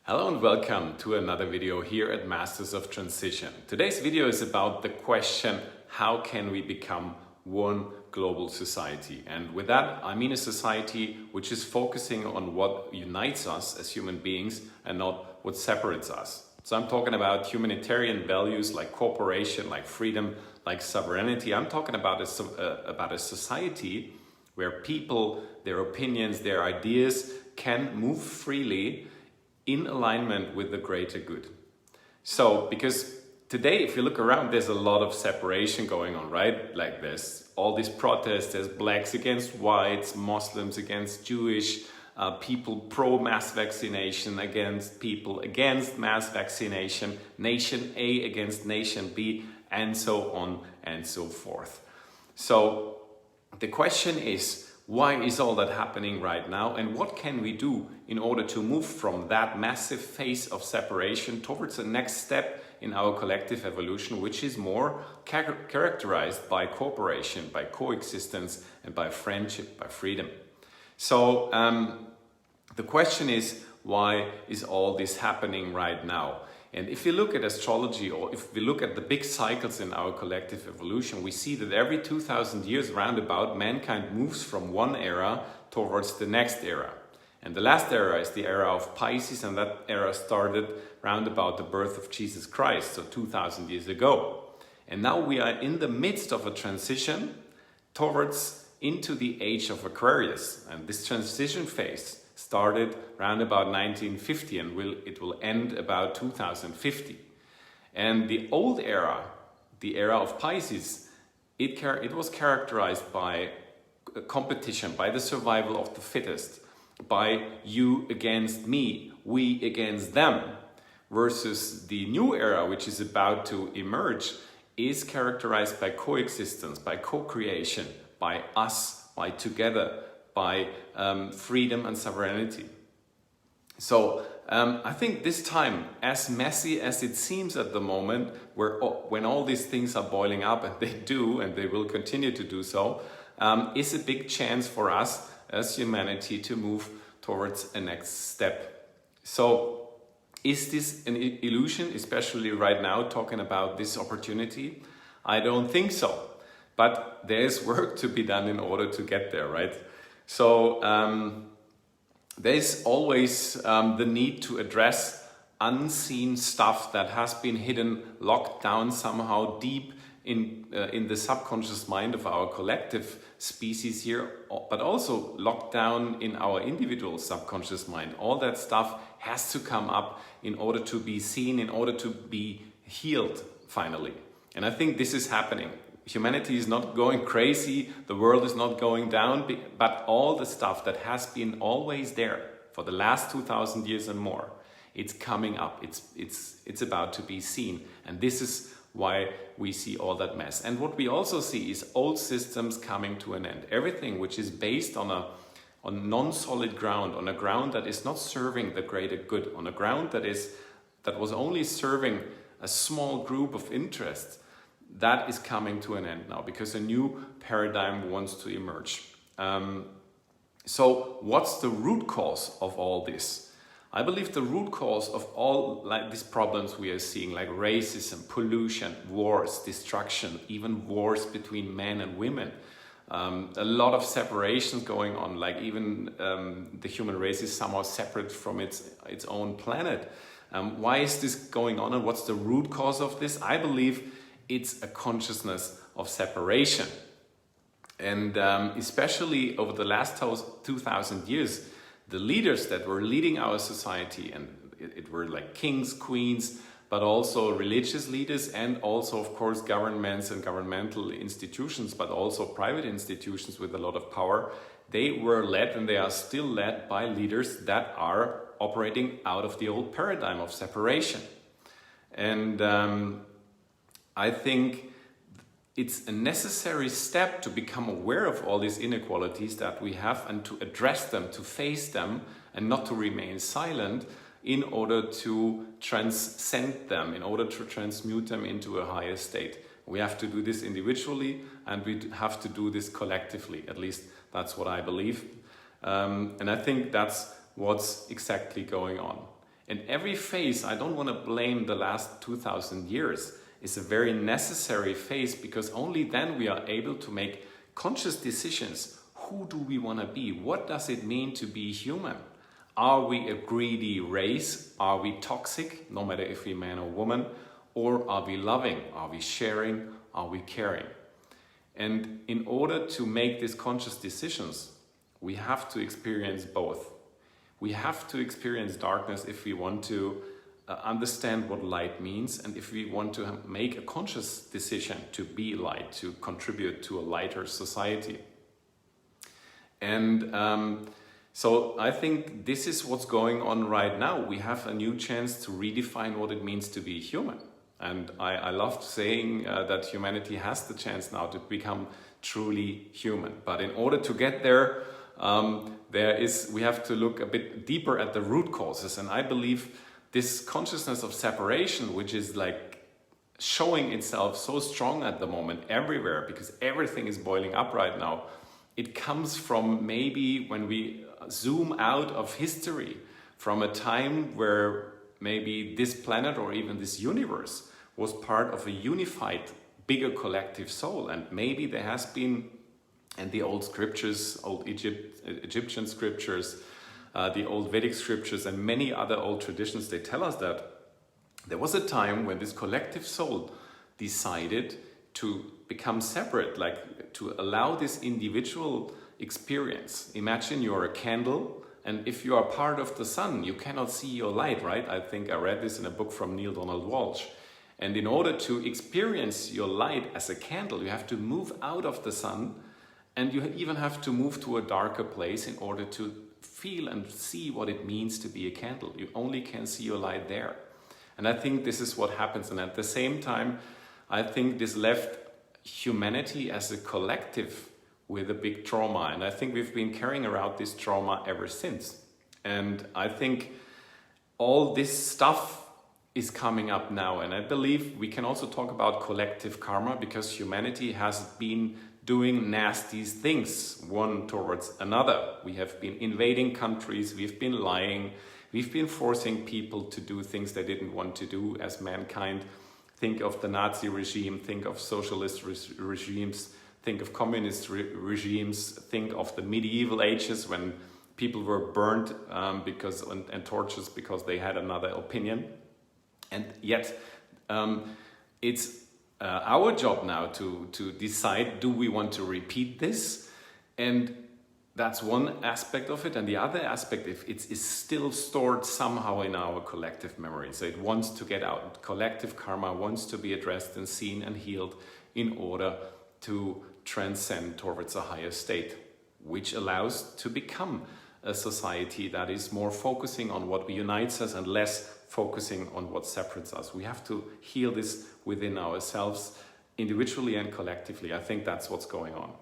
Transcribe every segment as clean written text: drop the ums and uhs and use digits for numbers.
Hello and welcome to another video here at Masters of Transition. Today's video is about the question, how can we become one global society? And with that, I mean a society which is focusing on what unites us as human beings and not what separates us. So I'm talking about humanitarian values like cooperation, like freedom, like sovereignty. I'm talking about a society where people, their opinions, their ideas can move freely in alignment with the greater good. So, because today, if you look around, there's a lot of separation going on, right? Like there's all these protests, there's blacks against whites, Muslims against Jewish, people pro-mass vaccination against people against mass vaccination, nation A against nation B, and so on and so forth. So, the question is, why is all that happening right now, and what can we do in order to move from that massive phase of separation towards the next step in our collective evolution, which is more characterized by cooperation, by coexistence, and by friendship, by freedom? So the question is, why is all this happening right now? And if you look at astrology, or if we look at the big cycles in our collective evolution, we see that every 2000 years roundabout, mankind moves from one era towards the next era. And the last era is the era of Pisces, and that era started round about the birth of Jesus Christ, so 2000 years ago. And now we are in the midst of a transition into the age of Aquarius. And this transition phase started around about 1950 and it will end about 2050. And the old era, the era of Pisces, it was characterized by competition, by the survival of the fittest, by you against me, we against them, versus the new era, which is about to emerge, is characterized by coexistence, by co-creation, by us, by together, by freedom and sovereignty. So I think this time, as messy as it seems at the moment, when all these things are boiling up, and they do, and they will continue to do so, is a big chance for us as humanity to move towards a next step. So is this an illusion, especially right now, talking about this opportunity? I don't think so. But there's work to be done in order to get there, right? So there's always the need to address unseen stuff that has been hidden, locked down somehow deep in the subconscious mind of our collective species here, but also locked down in our individual subconscious mind. All that stuff has to come up in order to be seen, in order to be healed finally. And I think this is happening. Humanity is not going crazy, the world is not going down, but all the stuff that has been always there for the last 2000 years and more, it's coming up, it's about to be seen. And this is why we see all that mess. And what we also see is old systems coming to an end. Everything which is based on non-solid ground, on a ground that is not serving the greater good, on a ground that was only serving a small group of interests, that is coming to an end now because a new paradigm wants to emerge. So what's the root cause of all this? I believe the root cause of all these problems we are seeing, like racism, pollution, wars, destruction, even wars between men and women, a lot of separations going on, like even the human race is somehow separate from its own planet. Why is this going on, and what's the root cause of this? I believe it's a consciousness of separation. And especially over the last 2000 years, the leaders that were leading our society, and it were like kings, queens, but also religious leaders, and also, of course, governments and governmental institutions, but also private institutions with a lot of power, they were led, and they are still led by leaders that are operating out of the old paradigm of separation. And I think it's a necessary step to become aware of all these inequalities that we have and to address them, to face them, and not to remain silent in order to transcend them, in order to transmute them into a higher state. We have to do this individually, and we have to do this collectively. At least that's what I believe. And I think that's what's exactly going on. And every phase, I don't want to blame the last 2000 years, is a very necessary phase, because only then we are able to make conscious decisions. Who do we want to be? What does it mean to be human? Are we a greedy race? Are we toxic, no matter if we're man or woman? Or are we loving? Are we sharing? Are we caring? And in order to make these conscious decisions, we have to experience both. We have to experience darkness if we want to understand what light means, and if we want to make a conscious decision to be light, to contribute to a lighter society. And so I think this is what's going on right now. We have a new chance to redefine what it means to be human. And I love saying that humanity has the chance now to become truly human. But in order to get there, we have to look a bit deeper at the root causes. And I believe this consciousness of separation, which is like showing itself so strong at the moment everywhere, because everything is boiling up right now, it comes from maybe when we zoom out of history, from a time where maybe this planet or even this universe was part of a unified, bigger collective soul. And maybe there has been, and the old scriptures, old Egyptian scriptures, the old Vedic scriptures, and many other old traditions, they tell us that there was a time when this collective soul decided to become separate, like to allow this individual experience. Imagine you're a candle, and if you are part of the sun, you cannot see your light, right? I think I read this in a book from Neil Donald Walsh. And in order to experience your light as a candle, you have to move out of the sun, and you even have to move to a darker place in order to feel and see what it means to be a candle. You only can see your light there. And I think this is what happens. And at the same time, I think this left humanity as a collective with a big trauma. And I think we've been carrying around this trauma ever since. And I think all this stuff is coming up now. And I believe we can also talk about collective karma, because humanity has been doing nasty things one towards another. We have been invading countries, we've been lying, we've been forcing people to do things they didn't want to do as mankind. Think of the Nazi regime, think of socialist regimes, think of communist regimes, think of the medieval ages when people were burned and tortured because they had another opinion. And yet it's our job now to decide, do we want to repeat this? And that's one aspect of it. And the other aspect, if it's still stored somehow in our collective memory. So it wants to get out. Collective karma wants to be addressed and seen and healed in order to transcend towards a higher state, which allows to become a society that is more focusing on what unites us and less focusing on what separates us. We have to heal this within ourselves, individually and collectively. I think that's what's going on.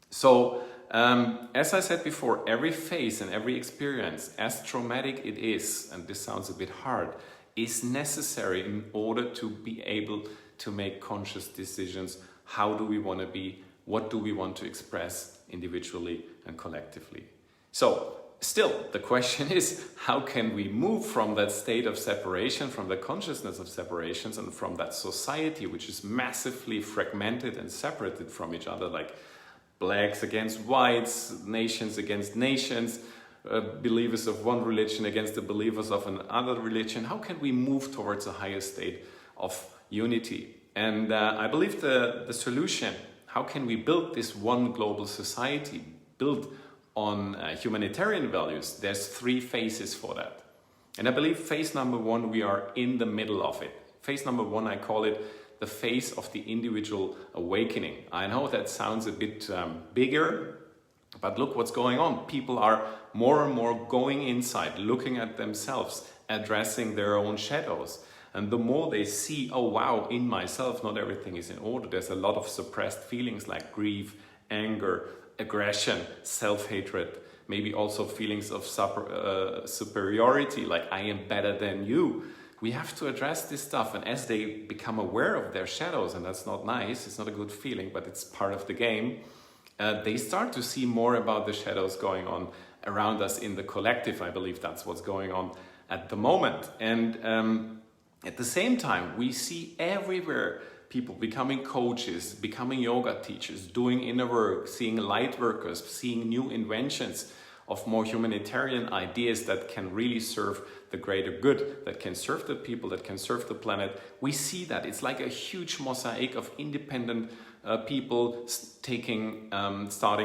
So, as I said before, every phase and every experience, as traumatic it is, and this sounds a bit hard, is necessary in order to be able to make conscious decisions. How do we want to be? What do we want to express individually and collectively? So, still, the question is, how can we move from that state of separation, from the consciousness of separations, and from that society which is massively fragmented and separated from each other, like blacks against whites, nations against nations, believers of one religion against the believers of another religion? How can we move towards a higher state of unity? And I believe the solution, how can we build this one global society, build on humanitarian values? There's 3 phases for that. And I believe phase number 1, we are in the middle of it. Phase number 1, I call it the phase of the individual awakening. I know that sounds a bit bigger, but look what's going on. People are more and more going inside, looking at themselves, addressing their own shadows. And the more they see, oh wow, in myself, not everything is in order. There's a lot of suppressed feelings like grief, anger, aggression, self-hatred, maybe also feelings of superiority, like I am better than you. We have to address this stuff, and as they become aware of their shadows, and that's not nice, it's not a good feeling, but it's part of the game, they start to see more about the shadows going on around us in the collective. I believe that's what's going on at the moment. And at the same time, we see everywhere people becoming coaches, becoming yoga teachers, doing inner work, seeing light workers, seeing new inventions of more humanitarian ideas that can really serve the greater good, that can serve the people, that can serve the planet. We see that. It's like a huge mosaic of independent people starting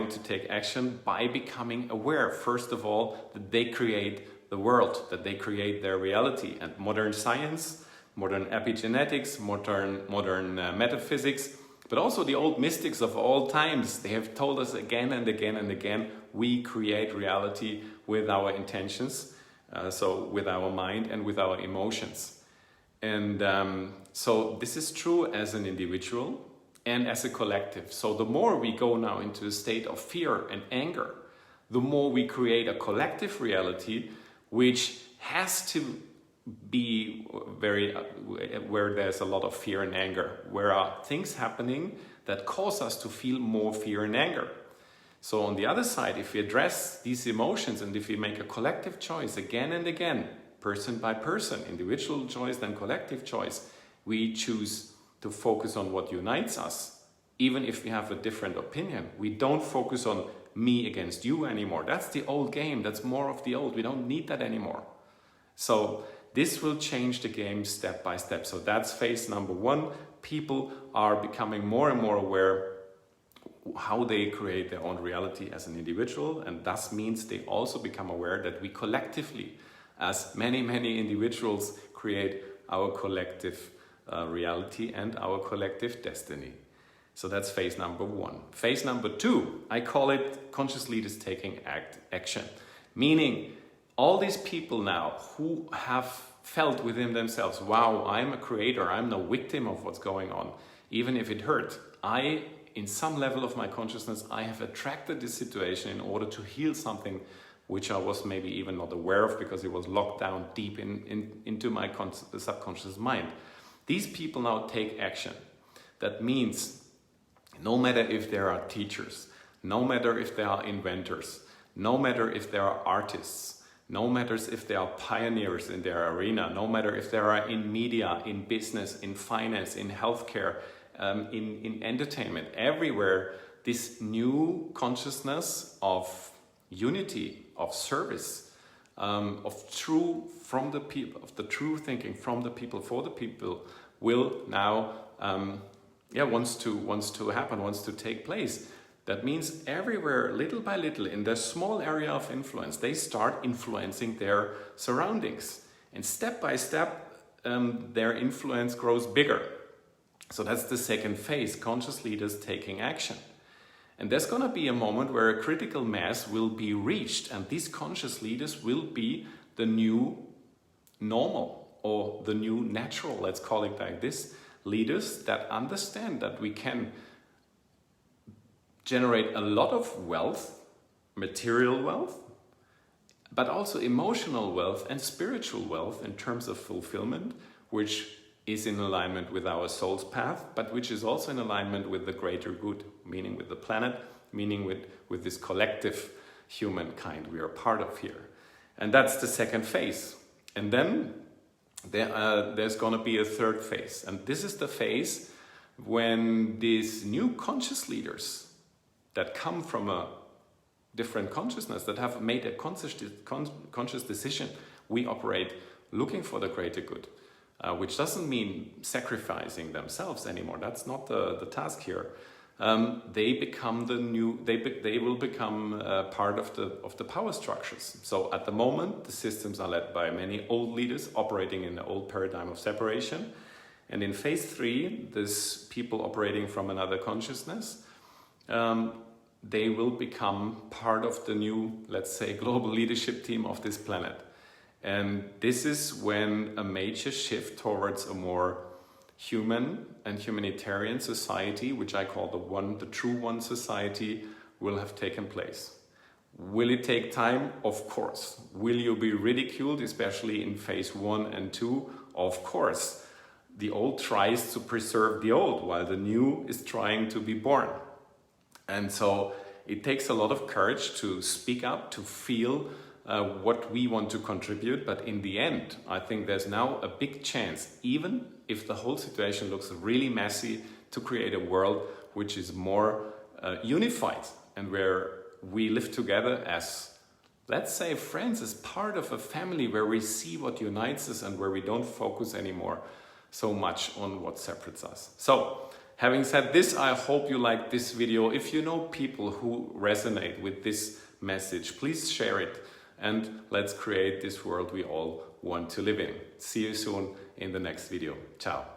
to take action by becoming aware, first of all, that they create the world, that they create their reality. And modern science, modern epigenetics, modern metaphysics, but also the old mystics of all times, they have told us again and again and again, we create reality with our intentions, so with our mind and with our emotions. And so this is true as an individual and as a collective. So the more we go now into a state of fear and anger, the more we create a collective reality which has to be where there's a lot of fear and anger, where are things happening that cause us to feel more fear and anger. So on the other side, if we address these emotions and if we make a collective choice again and again, person by person, individual choice then collective choice, we choose to focus on what unites us. Even if we have a different opinion, we don't focus on me against you anymore. That's the old game. That's more of the old. We don't need that anymore. So this will change the game step by step. So that's phase number one. People are becoming more and more aware how they create their own reality as an individual, and thus means they also become aware that we collectively, as many individuals, create our collective reality and our collective destiny. So that's phase number one. Phase number two, I call it conscious leaders taking action. Meaning, all these people now who have felt within themselves, wow, I'm a creator, I'm no victim of what's going on, even if it hurt. In some level of my consciousness, I have attracted this situation in order to heal something which I was maybe even not aware of because it was locked down deep into my subconscious mind. These people now take action. That means no matter if there are teachers, no matter if there are inventors, no matter if there are artists, no matter if there are pioneers in their arena, no matter if there are in media, in business, in finance, in healthcare, in entertainment, everywhere, this new consciousness of unity, of service, of true from the people, of the true thinking from the people for the people, will now wants to happen, wants to take place. That means everywhere, little by little, in their small area of influence, they start influencing their surroundings, and step by step, their influence grows bigger. So that's the second phase, conscious leaders taking action. And there's going to be a moment where a critical mass will be reached, and these conscious leaders will be the new normal or the new natural, let's call it like this, leaders that understand that we can generate a lot of wealth, material wealth, but also emotional wealth and spiritual wealth in terms of fulfillment, which is in alignment with our soul's path, but which is also in alignment with the greater good, meaning with the planet, meaning with this collective humankind we are part of here. And that's the second phase. And then there's going to be a third phase. And this is the phase when these new conscious leaders that come from a different consciousness, that have made a conscious decision, we operate looking for the greater good. Which doesn't mean sacrificing themselves anymore. That's not the task here. They become the new. They will become part of the power structures. So at the moment, the systems are led by many old leaders operating in the old paradigm of separation, and in phase 3, this people operating from another consciousness. They will become part of the new, let's say, global leadership team of this planet. And this is when a major shift towards a more human and humanitarian society, which I call the true one society, will have taken place. Will it take time? Of course. Will you be ridiculed, especially in phase 1 and 2? Of course. The old tries to preserve the old, while the new is trying to be born. And so it takes a lot of courage to speak up, to feel what we want to contribute. But in the end, I think there's now a big chance, even if the whole situation looks really messy, to create a world which is more unified and where we live together as, let's say, friends, as part of a family, where we see what unites us and where we don't focus anymore so much on what separates us. So, having said this, I hope you liked this video. If you know people who resonate with this message, please share it and let's create this world we all want to live in. See you soon in the next video. Ciao.